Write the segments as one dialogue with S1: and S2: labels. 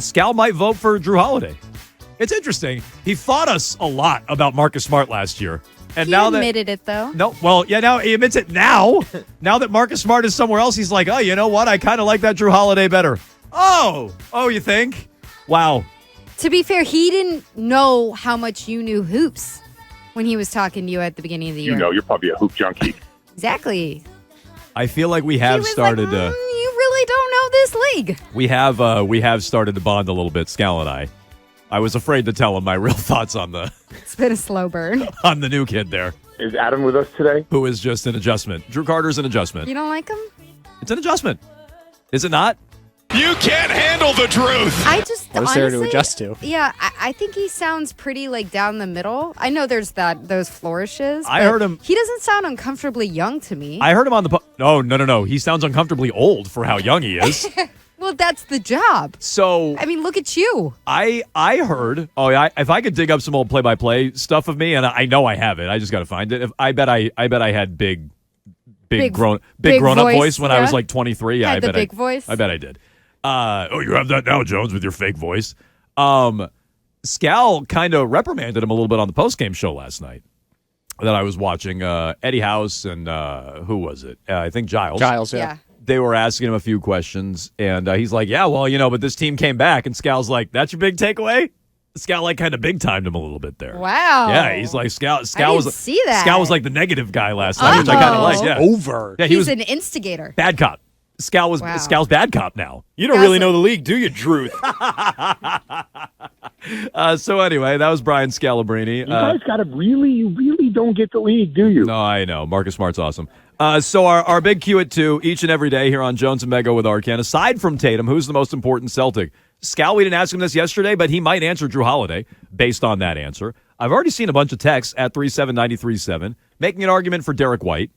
S1: Scal might vote for Drew Holiday. It's interesting. He fought us a lot about Marcus Smart last year. And
S2: He
S1: now
S2: admitted it, though.
S1: No, well, yeah, now he admits it now. Now that Marcus Smart is somewhere else, he's like, oh, you know what? I kind of like that Drew Holiday better. Oh, you think? Wow.
S2: To be fair, he didn't know how much you knew hoops when he was talking to you at the beginning of the year.
S3: You know, you're probably a hoop junkie.
S2: Exactly.
S1: I feel like we have started.
S2: Like, you really don't know this league.
S1: We have started to bond a little bit, Scal and I. I was afraid to tell him my real thoughts on the
S2: It's been a slow burn.
S1: on the new kid there,
S3: Is Adam with us today?
S1: who is just an adjustment. Drew Carter's an adjustment.
S2: You don't like him?
S1: It's an adjustment. Is it not?
S4: You can't handle the truth.
S2: I just
S5: What is
S2: honestly,
S5: there to adjust to?
S2: Yeah, I think he sounds pretty like down the middle. I know there's those flourishes.
S1: I
S2: but
S1: heard him-
S2: He doesn't sound uncomfortably young to me.
S1: I heard him on the. No. He sounds uncomfortably old for how young he is.
S2: Well, that's the job.
S1: So
S2: I mean, look at you.
S1: I heard. Oh yeah, if I could dig up some old play-by-play stuff of me, and I know I have it. I just got to find it. I bet I had big grown up voice when I was like 23. Yeah,
S2: Had
S1: I
S2: the
S1: bet
S2: big voice.
S1: I bet I did. You have that now, Jones, with your fake voice. Scal kind of reprimanded him a little bit on the post-game show last night that I was watching. Eddie House and who was it? I think Giles.
S5: Giles,
S2: Yeah.
S1: They were asking him a few questions, and he's like, yeah, well, but this team came back, and Scal's like, that's your big takeaway? Scal like kind of big-timed him a little bit there.
S2: Wow.
S1: Yeah, he's like, Scal
S2: I
S1: was
S2: didn't see that.
S1: Scal was like the negative guy last night, which I kind of like. Yeah.
S5: Over.
S1: Yeah, he
S2: He's
S1: was
S2: an instigator.
S1: bad cop. Scal was
S2: Wow.
S1: Scal's bad cop now.
S4: You don't really know the league, do you, Druth?
S1: So anyway, that was Brian Scalabrine.
S3: You guys you really don't get the league, do you?
S1: No, I know. Marcus Smart's awesome. So our big Q at 2 each and every day here on Jones and Mego with Arcan. Aside from Tatum, who's the most important Celtic? Scal, we didn't ask him this yesterday, but he might answer Drew Holiday based on that answer. I've already seen a bunch of texts at 37937 making an argument for Derek White.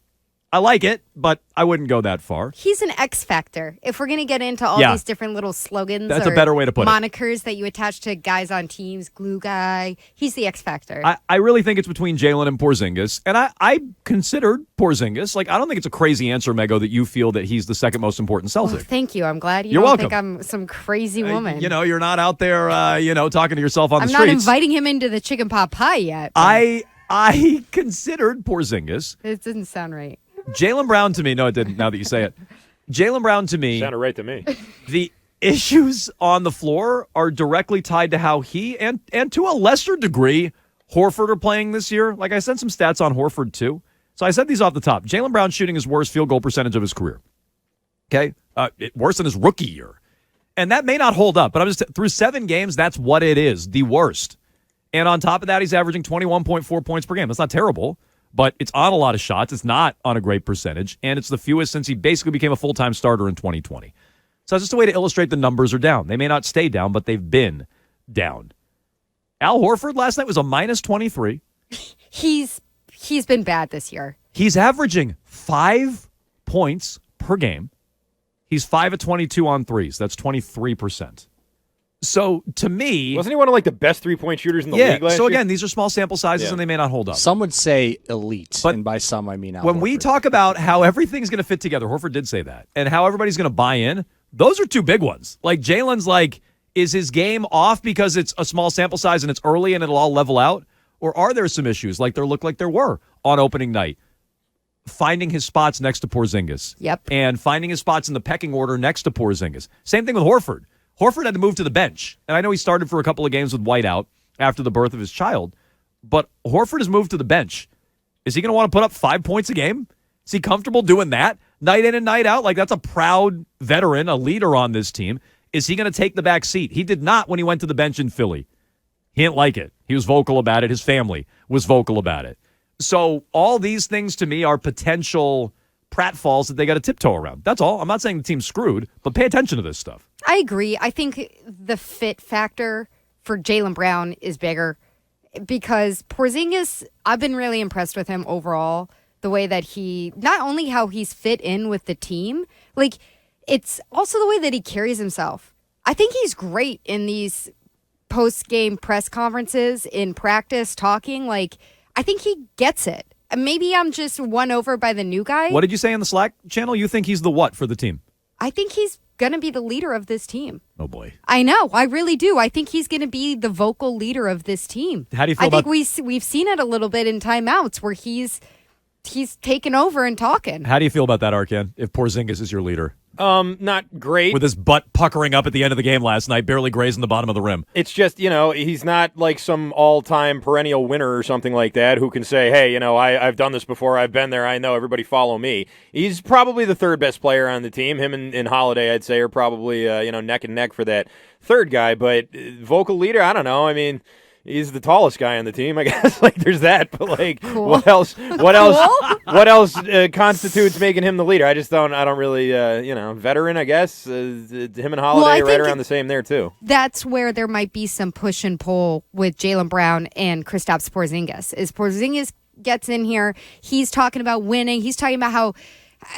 S1: I like it, but I wouldn't go that far.
S2: He's an X factor. If we're going to get into all
S1: Yeah.
S2: these different little slogans
S1: That's a
S2: or
S1: better way to put it.
S2: monikers that you attach to guys on teams, glue guy, he's the X factor.
S1: I really think it's between Jalen and Porzingis, and I considered Porzingis. Like, I don't think it's a crazy answer, Mego, that you feel that he's the second most important Celtic.
S2: Well, thank you. I'm glad you
S1: You're
S2: don't
S1: welcome.
S2: think I'm some crazy woman.
S1: You're not out there, talking to yourself on
S2: I'm
S1: the
S2: not
S1: streets.
S2: inviting him into the chicken pot pie yet. but
S1: I considered Porzingis.
S2: It didn't sound right.
S1: Jalen Brown to me, no, it didn't, now that you say it. Jalen Brown to me,
S4: Sounded right to me.
S1: the issues on the floor are directly tied to how he and to a lesser degree, Horford are playing this year. Like, I sent some stats on Horford too. So I said these off the top. Jalen Brown shooting his worst field goal percentage of his career. Okay? Worse than his rookie year. And that may not hold up, but I'm just through 7 games, that's what it is, the worst. And on top of that, he's averaging 21.4 points per game. That's not terrible. But it's on a lot of shots. It's not on a great percentage. And it's the fewest since he basically became a full-time starter in 2020. So it's just a way to illustrate the numbers are down. They may not stay down, but they've been down. Al Horford last night was a minus 23.
S2: He's been bad this year.
S1: He's averaging 5 points per game. He's 5 of 22 on threes. That's 23%. So, to me...
S4: Wasn't he one of the best three-point shooters in the league last
S1: so
S4: year?
S1: again, these are small sample sizes and they may not hold up.
S5: Some would say elite,
S1: But
S5: and by some I mean Al
S1: when we
S5: Horford.
S1: talk about how everything's going to fit together, Horford did say that, and how everybody's going to buy in, those are 2 big ones. Like, Jalen's is his game off because it's a small sample size and it's early and it'll all level out? Or are there some issues like there looked like there were on opening night? Finding his spots next to Porzingis.
S2: Yep.
S1: And finding his spots in the pecking order next to Porzingis. Same thing with Horford. Horford had to move to the bench. And I know he started for a couple of games with White out after the birth of his child. But Horford has moved to the bench. Is he going to want to put up 5 points a game? Is he comfortable doing that night in and night out? Like, that's a proud veteran, a leader on this team. Is he going to take the back seat? He did not when he went to the bench in Philly. He didn't like it. He was vocal about it. His family was vocal about it. So all these things to me are potential pratfalls that they got to tiptoe around. That's all. I'm not saying the team's screwed, but pay attention to this stuff.
S2: I agree. I think the fit factor for Jaylen Brown is bigger because Porzingis, I've been really impressed with him overall. The way that not only how he's fit in with the team, it's also the way that he carries himself. I think he's great in these post-game press conferences, in practice, talking. I think he gets it. Maybe I'm just won over by the new guy.
S1: What did you say on the Slack channel? You think he's the what for the team?
S2: I think he's going to be the leader of this team.
S1: Oh, boy.
S2: I know. I really do. I think he's going to be the vocal leader of this team.
S1: How do you feel
S2: I think we've seen it a little bit in timeouts where he's taken over and talking.
S1: How do you feel about that, Arkan, if Porzingis is your leader?
S4: Not great.
S1: With his butt puckering up at the end of the game last night, barely grazing the bottom of the rim.
S4: It's just, he's not like some all-time perennial winner or something like that who can say, hey, I've done this before, I've been there, I know, everybody follow me. He's probably the third best player on the team. Him and Holiday, I'd say, are probably, neck and neck for that third guy. But vocal leader, I don't know. I mean, he's the tallest guy on the team, I guess. Like, there's that. But, like,
S2: cool.
S4: what else constitutes making him the leader? I don't really, veteran, I guess. Him and Holiday right around the same there, too.
S2: That's where there might be some push and pull with Jaylen Brown and Kristaps Porzingis. As Porzingis gets in here, he's talking about winning. He's talking about how,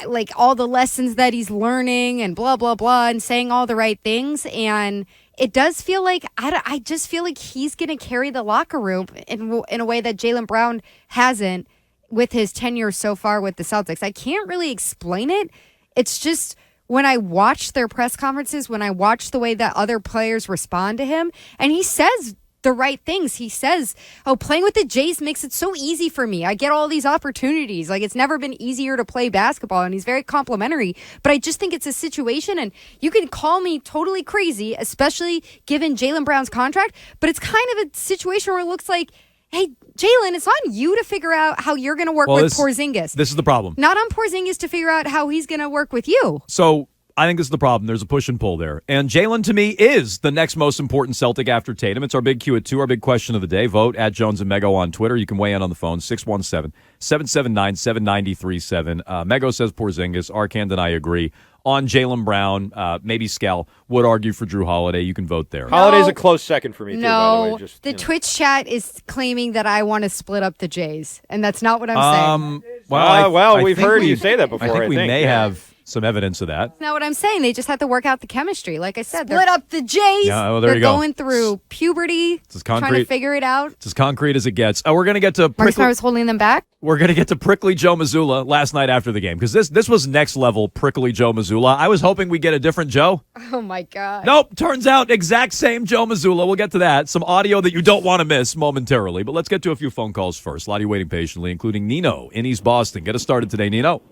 S2: like, all the lessons that he's learning and blah, blah, blah, and saying all the right things. And it does feel like, I just feel like he's going to carry the locker room in a way that Jaylen Brown hasn't with his tenure so far with the Celtics. I can't really explain it. It's just when I watch their press conferences, when I watch the way that other players respond to him, and he says the right things. He says, playing with the Jays makes it so easy for me. I get all these opportunities. Like, it's never been easier to play basketball, and he's very complimentary. But I just think it's a situation, and you can call me totally crazy, especially given Jaylen Brown's contract, but it's kind of a situation where it looks like, hey, Jaylen, it's on you to figure out how you're going to work with Porzingis.
S1: This is the problem.
S2: Not on Porzingis to figure out how he's going to work with you.
S1: So I think this is the problem. There's a push and pull there. And Jaylen, to me, is the next most important Celtic after Tatum. It's our big Q at 2, our big question of the day. Vote at Jones and Mego on Twitter. You can weigh in on the phone, 617-779-7937. Mego says Porzingis. Arkan and I agree. On Jaylen Brown, maybe Scal would argue for Drew Holiday. You can vote there.
S4: Holiday's a close second for me, too, by the way.
S2: The Twitch chat is claiming that I want to split up the Jays, and that's not what I'm saying.
S4: We've heard you say that before,
S1: I think we may have some evidence of that.
S2: That's not what I'm saying. They just have to work out the chemistry. Like I said, split up the Jays.
S1: Yeah, well, there
S2: They're
S1: you go.
S2: going through puberty, trying to figure it out.
S1: It's as concrete as it gets. We're going to get to
S2: Marcus Smart was holding them back.
S1: We're going to get to prickly Joe Mazzulla last night after the game, because this was next level prickly Joe Mazzulla. I was hoping we'd get a different Joe.
S2: Oh, my God.
S1: Nope. Turns out exact same Joe Mazzulla. We'll get to that. Some audio that you don't want to miss momentarily. But let's get to a few phone calls first. A lot of you waiting patiently, including Nino in East Boston. Get us started today, Nino.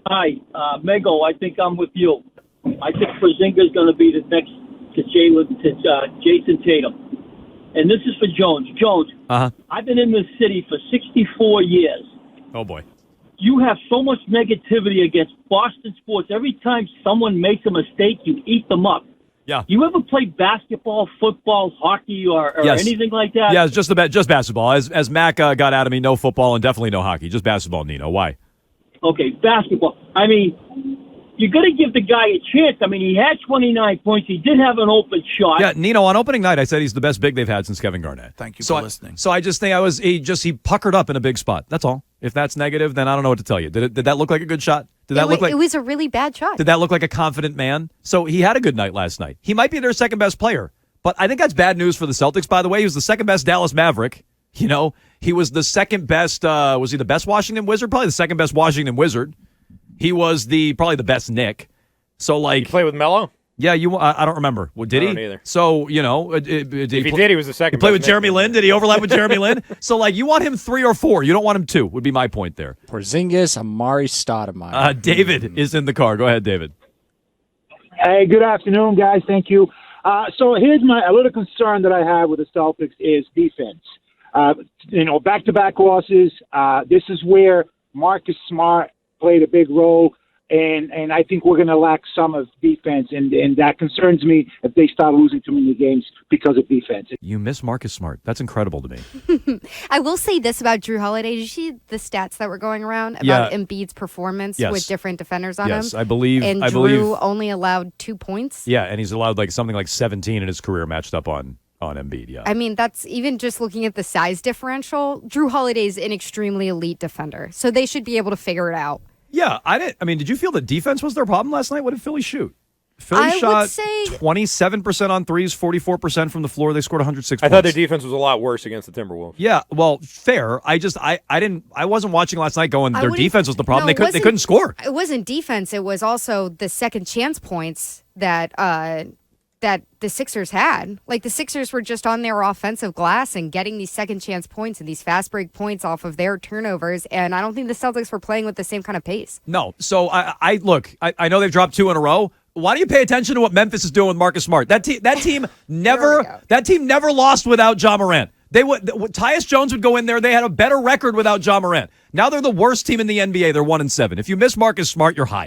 S6: Hi, Mego. I think I'm with you. I think Porzingis is going to be the next to Jayson Tatum. And this is for Jones. Jones, I've been in this city for 64 years.
S1: Oh, boy.
S6: You have so much negativity against Boston sports. Every time someone makes a mistake, you eat them up.
S1: Yeah.
S6: You ever play basketball, football, hockey, or
S1: Yes.
S6: anything like that?
S1: Yeah, it's just basketball. As Mac got out of me, no football and definitely no hockey. Just basketball, Nino. Why?
S6: Okay, basketball. I mean, you got to give the guy a chance. I mean, he had 29 points. He did have an open shot.
S1: Yeah, Nino, on opening night, I said he's the best big they've had since Kevin Garnett.
S5: Thank you for listening.
S1: So I just think he puckered up in a big spot. That's all. If that's negative, then I don't know what to tell you. Did that look like a good shot?
S2: It was a really bad shot.
S1: Did that look like a confident man? So he had a good night last night. He might be their second best player, but I think that's bad news for the Celtics, by the way. He was the second best Dallas Maverick. He was the second best, was he the best Washington Wizard? Probably the second best Washington Wizard. He was probably the best Knick. So, like,
S4: you play with Melo?
S1: Yeah, I don't remember. Well, did he?
S4: I don't either.
S1: So,
S4: if he did, he was the second.
S1: He played with Jeremy Lin. Did he overlap with Jeremy Lin? So, like, you want him 3 or 4. You don't want him 2, would be my point there.
S5: Porzingis, Amari Stoudemire.
S1: David is in the car. Go ahead, David.
S7: Hey, good afternoon, guys. Thank you. So here's a little concern that I have with the Celtics is defense. Back-to-back losses. This is where Marcus Smart played a big role. And I think we're going to lack some of defense, and that concerns me if they start losing too many games because of defense.
S1: You miss Marcus Smart. That's incredible to me.
S2: I will say this about Drew Holiday. Did you see the stats that were going around about Embiid's performance with different defenders on him?
S1: Yes, I believe.
S2: And Drew only allowed 2 points.
S1: Yeah, and he's allowed something like 17 in his career matched up on Embiid, yeah.
S2: I mean, that's even just looking at the size differential. Drew Holiday's an extremely elite defender, so they should be able to figure it out.
S1: Yeah, did you feel that defense was their problem last night? What did Philly shoot? Philly
S2: I
S1: shot
S2: would say
S1: 27% on threes, 44% from the floor. They scored 106
S4: I
S1: points.
S4: thought their defense was a lot worse against the Timberwolves.
S1: Yeah, well, fair. I wasn't watching last night going, their defense was the problem.
S2: No,
S1: they couldn't score.
S2: It wasn't defense. It was also the second chance points that the Sixers had. Like, the Sixers were just on their offensive glass and getting these second chance points and these fast break points off of their turnovers. And I don't think the Celtics were playing with the same kind of pace.
S1: No. So I know they've dropped 2 in a row. Why do you pay attention to what Memphis is doing with Marcus Smart? That team never lost without Ja Morant. Tyus Jones would go in there. They had a better record without Ja Morant. Now they're the worst team in the NBA. They're 1-7. If you miss Marcus Smart, you're high.